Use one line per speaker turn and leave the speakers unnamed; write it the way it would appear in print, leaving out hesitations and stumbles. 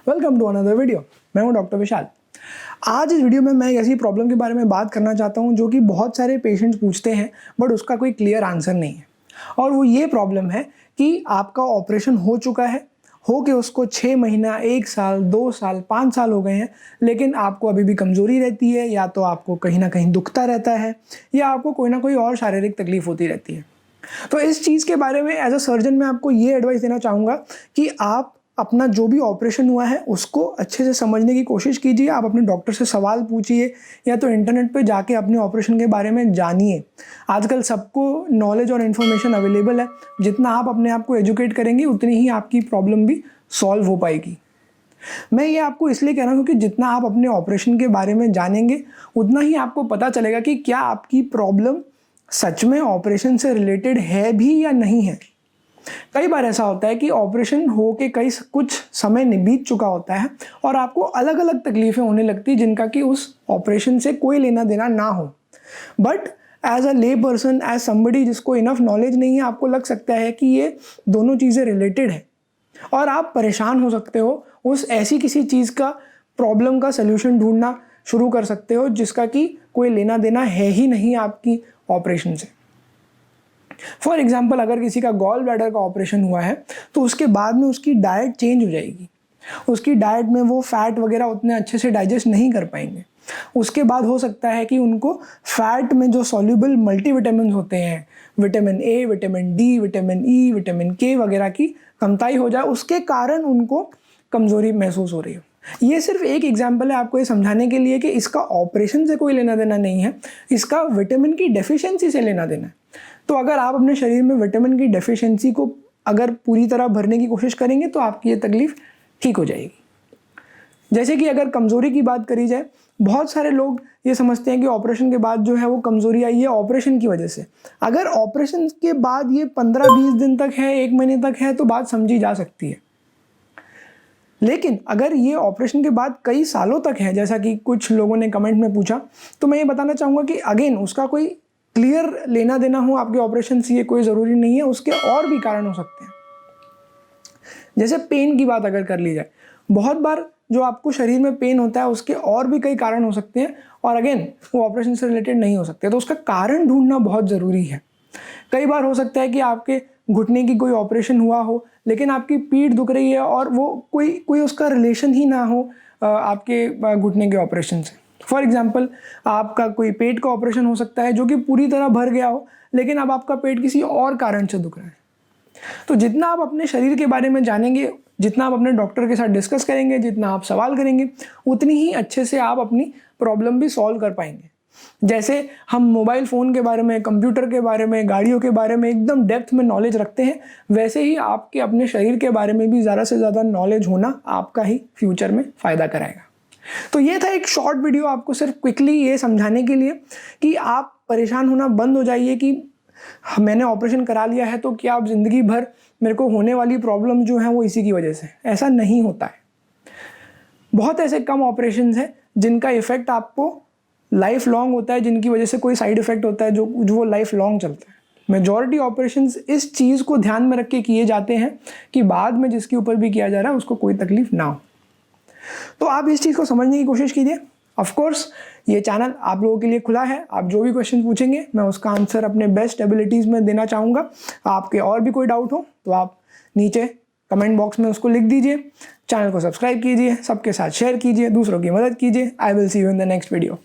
Welcome to another video. मैं हूं doctor विशाल। आज इस वीडियो में मैं एक ऐसी प्रॉब्लम के बारे में बात करना चाहता हूं जो कि बहुत सारे पेशेंट्स पूछते हैं बट उसका कोई क्लियर आंसर नहीं है। और वो ये प्रॉब्लम है कि आपका ऑपरेशन हो चुका है, हो के उसको 6 महीना, 1 साल, 2 साल, 5 साल हो गए हैं, लेकिन आपको अभी भी कमज़ोरी रहती है, या तो आपको कहीं ना कहीं दुखता रहता है, या आपको कोई ना कोई और शारीरिक तकलीफ होती रहती है। तो इस चीज़ के बारे में एज अ सर्जन मैं आपको ये एडवाइस देना चाहूँगा कि आप अपना जो भी ऑपरेशन हुआ है उसको अच्छे से समझने की कोशिश कीजिए। आप अपने डॉक्टर से सवाल पूछिए, या तो इंटरनेट पे जाके अपने ऑपरेशन के बारे में जानिए। आजकल सबको नॉलेज और इन्फॉर्मेशन अवेलेबल है। जितना आप अपने आप को एजुकेट करेंगे उतनी ही आपकी प्रॉब्लम भी सॉल्व हो पाएगी। मैं ये आपको इसलिए कह रहा हूँ क्योंकि जितना आप अपने ऑपरेशन के बारे में जानेंगे उतना ही आपको पता चलेगा कि क्या आपकी प्रॉब्लम सच में ऑपरेशन से रिलेटेड है भी या नहीं है। कई बार ऐसा होता है कि ऑपरेशन हो के कुछ समय बीत चुका होता है और आपको अलग अलग तकलीफें होने लगती जिनका कि उस ऑपरेशन से कोई लेना देना ना हो, बट एज अ ले पर्सन, एज समबडी जिसको इनफ नॉलेज नहीं है, आपको लग सकता है कि ये दोनों चीज़ें रिलेटेड है और आप परेशान हो सकते हो। उस ऐसी किसी चीज़ का प्रॉब्लम का सल्यूशन ढूंढना शुरू कर सकते हो जिसका कि कोई लेना देना है ही नहीं आपकी ऑपरेशन से। फॉर एग्जाम्पल, अगर किसी का गॉल ब्लैडर का ऑपरेशन हुआ है तो उसके बाद में उसकी डाइट चेंज हो जाएगी। उसकी डाइट में वो फैट वगैरह उतने अच्छे से डाइजेस्ट नहीं कर पाएंगे। उसके बाद हो सकता है कि उनको फैट में जो सॉल्युबल मल्टीविटामिन होते हैं, vitamin A, vitamin D, vitamin E, vitamin के वगैरह की कमताई हो जाए, उसके कारण उनको कमज़ोरी महसूस हो रही हो। ये सिर्फ एक एग्जाम्पल है आपको ये समझाने के लिए कि इसका ऑपरेशन से कोई लेना देना नहीं है, इसका विटामिन की डेफिशिएंसी से लेना देना है। तो अगर आप अपने शरीर में विटामिन की डेफिशिएंसी को अगर पूरी तरह भरने की कोशिश करेंगे तो आपकी ये तकलीफ ठीक हो जाएगी। जैसे कि अगर कमज़ोरी की बात करी जाए, बहुत सारे लोग ये समझते हैं कि ऑपरेशन के बाद जो है वो कमज़ोरी आई है ऑपरेशन की वजह से। अगर ऑपरेशन के बाद ये 15-20 दिन तक है, 1 महीने तक है, तो बात समझी जा सकती है। लेकिन अगर ये ऑपरेशन के बाद कई सालों तक है, जैसा कि कुछ लोगों ने कमेंट में पूछा, तो मैं ये बताना चाहूँगा कि अगेन उसका कोई क्लियर लेना देना हो आपके ऑपरेशन से ये कोई ज़रूरी नहीं है। उसके और भी कारण हो सकते हैं। जैसे पेन की बात अगर कर ली जाए, बहुत बार जो आपको शरीर में पेन होता है उसके और भी कई कारण हो सकते हैं और अगेन वो ऑपरेशन से रिलेटेड नहीं हो सकते, तो उसका कारण ढूंढना बहुत ज़रूरी है। कई बार हो सकता है कि आपके घुटने की कोई ऑपरेशन हुआ हो लेकिन आपकी पीठ दुख रही है और वो कोई उसका रिलेशन ही ना हो आपके घुटने के ऑपरेशन से। फॉर एग्जांपल, आपका कोई पेट का ऑपरेशन हो सकता है जो कि पूरी तरह भर गया हो, लेकिन अब आपका पेट किसी और कारण से दुख रहा है। तो जितना आप अपने शरीर के बारे में जानेंगे, जितना आप अपने डॉक्टर के साथ डिस्कस करेंगे, जितना आप सवाल करेंगे, उतनी ही अच्छे से आप अपनी प्रॉब्लम भी सॉल्व कर पाएंगे। जैसे हम मोबाइल फ़ोन के बारे में, कंप्यूटर के बारे में, गाड़ियों के बारे में एकदम डेप्थ में नॉलेज रखते हैं, वैसे ही आपके अपने शरीर के बारे में भी ज़्यादा से ज़्यादा नॉलेज होना आपका ही फ्यूचर में फ़ायदा कराएगा। तो ये था एक शॉर्ट वीडियो आपको सिर्फ क्विकली ये समझाने के लिए कि आप परेशान होना बंद हो जाइए कि मैंने ऑपरेशन करा लिया है तो क्या अब ज़िंदगी भर मेरे को होने वाली प्रॉब्लम जो है वो इसी की वजह से। ऐसा नहीं होता है। बहुत ऐसे कम ऑपरेशंस हैं जिनका इफेक्ट आपको लाइफ लॉन्ग होता है, जिनकी वजह से कोई साइड इफेक्ट होता है जो वो लाइफ लॉन्ग चलता है। मेजॉरिटी ऑपरेशंस इस चीज़ को ध्यान में रख के किए जाते हैं कि बाद में जिसके ऊपर भी किया जा रहा है उसको कोई तकलीफ ना हो। तो आप इस चीज़ को समझने की कोशिश कीजिए। ऑफ कोर्स ये चैनल आप लोगों के लिए खुला है। आप जो भी क्वेश्चन पूछेंगे मैं उसका आंसर अपने बेस्ट एबिलिटीज़ में देना चाहूँगा। आपके और भी कोई डाउट हो तो आप नीचे कमेंट बॉक्स में उसको लिख दीजिए। चैनल को सब्सक्राइब कीजिए, सबके साथ शेयर कीजिए, दूसरों की मदद कीजिए। I will see you in the next video.